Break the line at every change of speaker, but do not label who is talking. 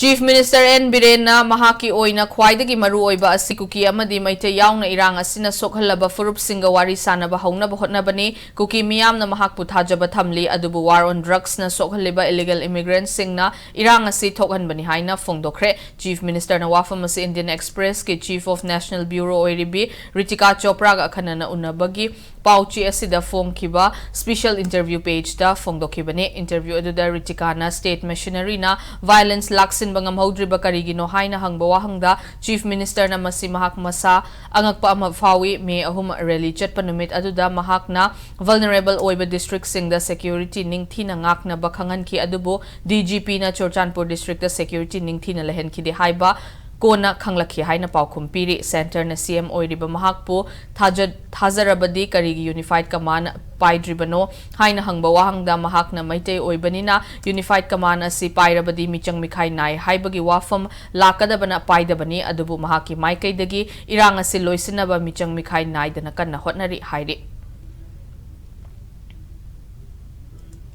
Chief Minister N. Biren na mahaki oina khwaidagi maru oiba asi Kuki amadi maite yauna irang asina sokhalaba furup singa wari sanaba haunaba hotnabani Kuki miyamna mahakpu thajaba thamli adubu war on drugs na sokhaliba illegal immigrants singna irang asi thokhanbani haina phongdokre. Chief Minister na wafam asi Indian Express ke Chief of National Bureau oiribi Ritika Chopra ga khanana unabagi pauchi asida phongkiba special interview page da phongdokibani. Interview aduda Ritika na state machinery na violence laksin bangam hodriba karigino haina hangba wahangda Chief Minister na masi mahak masa angakpa ama fawi me ahum rally chatpa numit aduda mahak na vulnerable oiba district sing da security ningthi na ngak na bakhangan ki adubo DGP na Chorchanpur district da security ningthi na lehen ki de haiba Kona Kanglaki Haina Paukum Piri Center na CM Oiriba Mahakpo Thazarabadi Karigi Unified Command Paidribano Haina Hangba Wahangda Mahak na Maite Oibanina Unified Command asi Pairabadi Michang Mikai Nai Haibagi Wafam Lakadabana Paidabani Adubu Mahaki Maikai Dagi Iranga si Loisinaba Michang Mikai Nai Danakan na Hotnari Hairi